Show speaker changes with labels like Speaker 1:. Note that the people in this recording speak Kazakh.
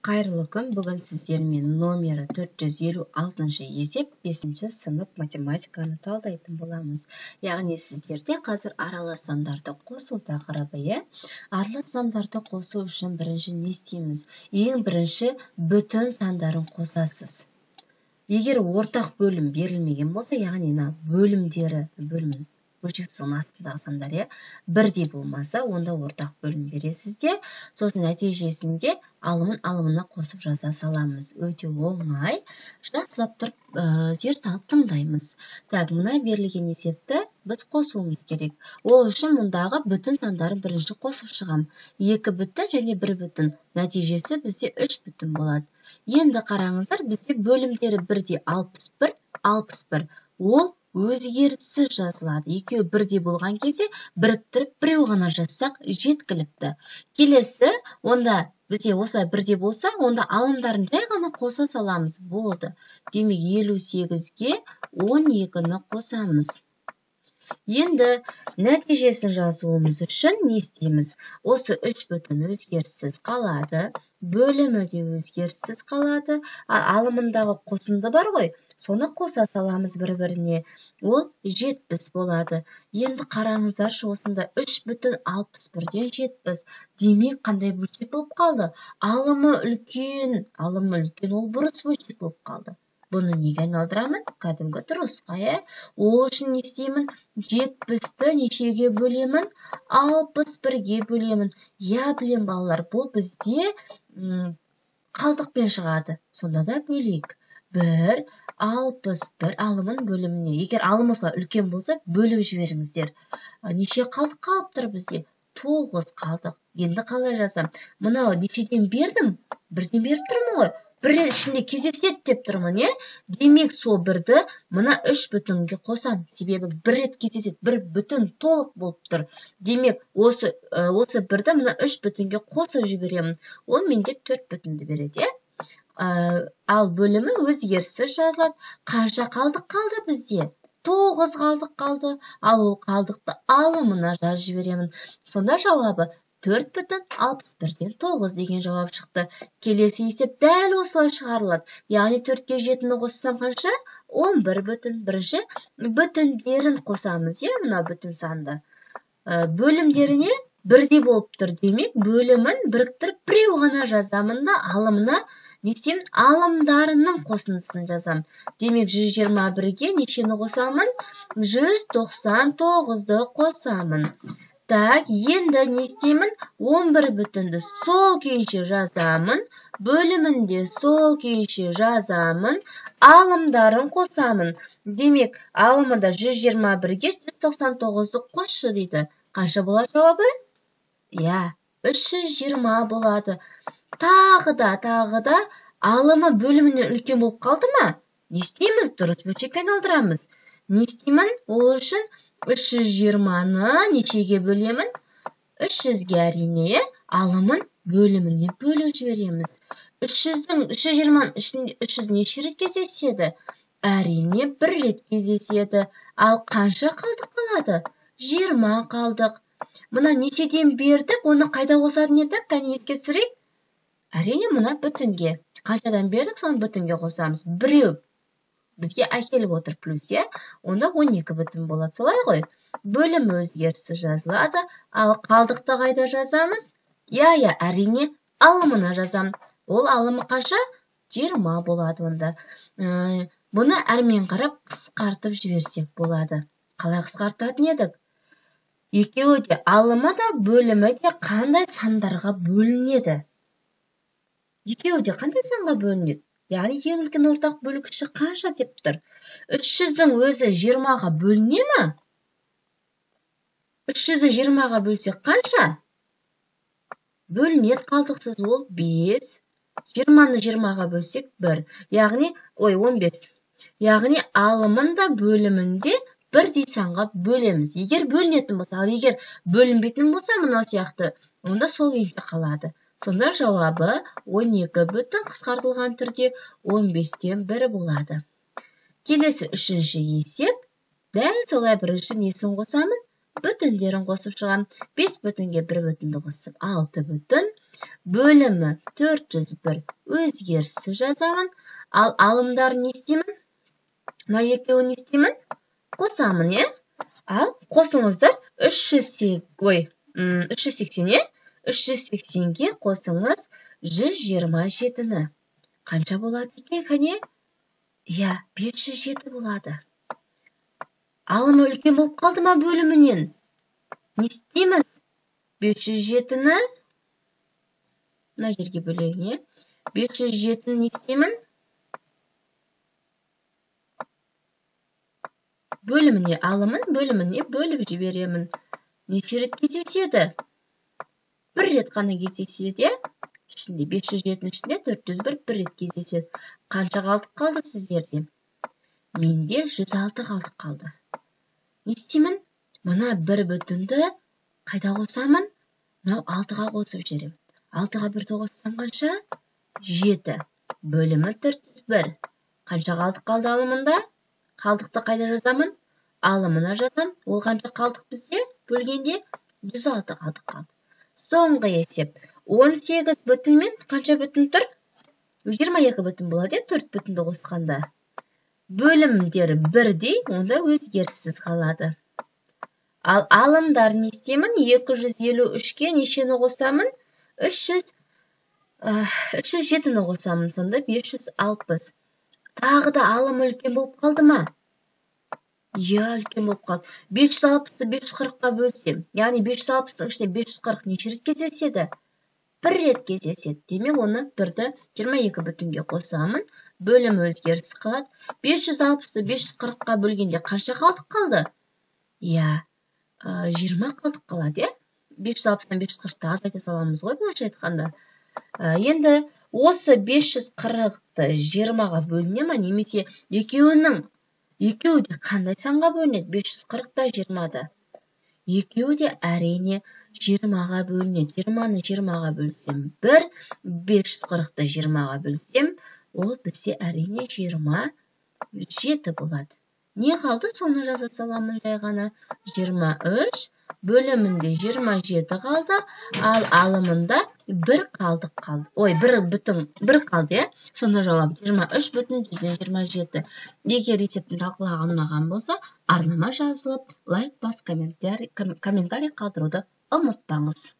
Speaker 1: Қайырлы күн, бүгін сіздермен номері 456 есеп 5 сынып математиканы талдайтын боламыз. Яғни сіздерде қазір аралас сандарды қосу тақырыбы. Аралас сандарды қосу үшін бірінші не істейміз? Ең бірінші бүтін сандарын қосасыз. Егер ортақ бөлім берілмеген болса, яғни бөлімдері, бөлшектің астындағы сандар бірдей болмаса, онда ортақ бөлім бересіздер. Сосын нәтижесінде алымына қосып жаза саламыз. Өте оңай. Жақсылап тұрып, зер салып тыңдаймыз. Мына берілген есепті біз қосуымыз керек. Ол үшін мұндағы бүтін сандарын бірінші қосып шығам. 2 бүтін және 1 бүтін. Нәтижесі бізде 3 бүтін болады. Енді қараңыздар, бізде бөлімдері бірдей 61. Ол өзгеріссіз жазылады. Екеуі бірдей болған кезде біріктіріп біреу ғана жазсақ жеткілікті. Келесі, онда бізде осылай бірдей болса, онда алымдарын жай ғана қоса саламыз. Болды. Демек 58-ге 12-ні қосамыз. Енді нәтижесін жазуымыз үшін не істейміз? Осы 3 бүтін өзгеріссіз қалады. Бөлімі де өзгеріссіз қалады. Алымындағы қосынды бар ғой, соны қоса саламыз бір-біріне. Ол 70 болады. Енді қараңыздаршы, осында 3 бүтін 61-ден 70. Демек, қандай бөлшек болып қалды? Алымы үлкен, ол бұрыс бөлшек болып қалды. Бұны неге айналдырамын? Кәдімгі дұрысқа. Ол үшін не істеймін? 70-ті нешеге бөлемін? 61-ге бөлемін. Білем балалар, бұл бізде қалдықпен шығады. Сонда да бөлейік. 1, 61 алымын бөліміне. Егер алым осылай үлкен болса, бөліп жіберіңіздер. Неше қалдық қалып тұр бізде? 9 қалдық. Енді қалай жазам? Мынау нешеден бердім? 1-ден беріп тұрмын ғой. 1 ішінде кездеседі деп тұрмын, Демек, сол 1-ді мына 3 бүтінге қосам. Себебі 1 рет кездеседі, 1 бүтін толық болып тұр. Демек, осы 1-ді мына 3 бүтінге қосып жіберемін. Ол менде 4 бүтінді береді, Ал бөлімі өзгеріссіз жазылады. Қанша қалдық қалды бізде? 9 қалдық қалды. Ал ол қалдықты алымына жазып жіберемін. Сонда жауабы 4 бүтін 61-ден 9 деген жауап шықты. Келесі есеп дәл осылай шығарылады. Яғни 4-ке 7-ні қоссам қанша? 11 бүтін. Бірінші бүтіндерін қосамыз, мына бүтін санды. Бөлімдеріне бірдей болып тұр. Демек, бөлімін біріктіріп біреу ғана жазамын да, алымына не істеймін? Алымдарының қосындысын жазам. Демек, 121-ге нешені қосамын? 199-ды қосамын. Енді не істеймін? 11 бүтінді сол күйінше жазамын. Бөлімінде сол күйінше жазамын. Алымдарын қосамын. Демек, алымында 121-ге 199-ды қосшы дейді. Қанша болады жауабы? 320 болады. Тағы да алымы бөлімінен үлкен болып қалды ма? Не істейміз? Дұрыс бөлшекке айналдырамыз. Не істеймін? Ол үшін 320-ны нешеге бөлемін? 300-ге әрине, алымын бөліміне бөліп жібереміз. 320-ның ішінде 300 неше рет кездеседі? Әрине, 1 рет кездеседі. Ал қанша қалдық қалады? 20 қалдық. Мұна нешеден бердік, оны қайда қосатын едік? Кәне еске түсірейік. Әрине, мұна бүтінге. Қаншадан бердік, соны бүтінге қосамыз. Біреу бізге әкеліп отыр плюс, онда 12 бүтін болады. Солай ғой? Бөлім өзгерісі жазылады. Ал қалдықты қайда жазамыз? Әрине, алымына жазам. Ол алымы қанша? 20 болады онда. Бұны әрмен қарап қысқартып жіберсек болады. Қалай қысқартатын едік? Екеуі де алымы да, бөлімі де қандай сандарға бөлінеді? Екеуі де қандай санға бөлінеді? Яғни, ең үлкен ортақ бөлгіші қанша деп тұр? 300-дің өзі 20-ға бөліне ме? 300-ді 20-ға бөлсек қанша? Бөлінеді қалдықсыз, ол 5. 20-ны 20-ға бөлсек 1. Яғни, 15. Яғни, алымында бөлімінде бірдей санға бөлеміз. Егер бөлінетін болса, ал егер бөлінбейтін болса, мынау сияқты, онда сол күйінше қалады. Сонда жауабы 12 бүтін қысқартылған түрде 15-тен 1 болады. Келесі үшінші есеп. Дәл солай бірінші несін қосамын? Бүтіндерін қосып шығам. 5 бүтінге 1 бүтінді қосып 6 бүтін. Бөлімі 401 өзгерісі жазамын. Ал алымдарын не істеймін? Мына екеуін не істеймін? Қосамын, е? Ал қосыңыздар 380, е? 380-ге қосыңыз 127-ні. Қанша болады екен, қане? 507 болады. Алымы үлкен болып қалды ма бөлімінен? Не істейміз? 507-ні мына жерге бөлейін, е? 507-ні не істеймін? Бөліміне алымын, бөліміне бөліп жіберемін. Неше рет кездеседі? Бір рет қана кездеседі, ішінде 507-ның ішінде 401 бір рет кездеседі. Қанша қалдық қалды сіздерде? Менде 106 қалдық қалды. Не істеймін? Мына бір бүтінді қайда қосамын? Мынау 6-ға қосып жіберем. 6-ға 1-ді қоссам қанша? 7. Бөлімі 401. Қанша қалдық қалды алымында? Қалдықты қайда жазамын? Алымына жазам. Ол қанша қалдық бізде? Бөлгенде 106 қалдық қалды. Соңғы есеп. 18 бүтінмен қанша бүтін тұр? 22 бүтін болады, 4 бүтінді қосқанда. Бөлімдері бірдей, онда өзгеріссіз қалады. Ал алымдар не істеймін? 253-ке нешені қосамын? 307-ні қосамын, сонда 560. Тағы да алым үлкен болып қалды ма? Үлкен болып қалды. 560-ты 540-қа бөлсем, яғни 560-тың ішінде 540 неше рет кездеседі? Бір рет кездеседі. Демек, оны 1-ді 22 бүтінге қосамын. Бөлім өзгеріс қалады. 560-ты 540-қа бөлгенде қанша қалдық қалды? 20 қалдық қалады, е? 560-тан 540-ты азайта саламыз ғой, былайша айтқанда. Енді осы 540-ты 20-ға бөліне ма, немесе екеуі де қандай санға бөлінеді? 540-та 20-да. Екеуі де әрине 20-ға бөлінеді. 20-ны 20-ға бөлсем 1, 540-ты 20-ға бөлсем, ол бізде әрине 27 болады. Не қалды? Соны жаза саламын жай ғана. 23 бөлімінде 27 қалды, ал алымында 1 қалдық қалды. Ой, 1 қалды, е? Сонда жауап 23,27. Егер есептің талқылаған ұнаған болса, арнама жазылып, лайк бас комментарий қалдыруды ұмытпаңыз.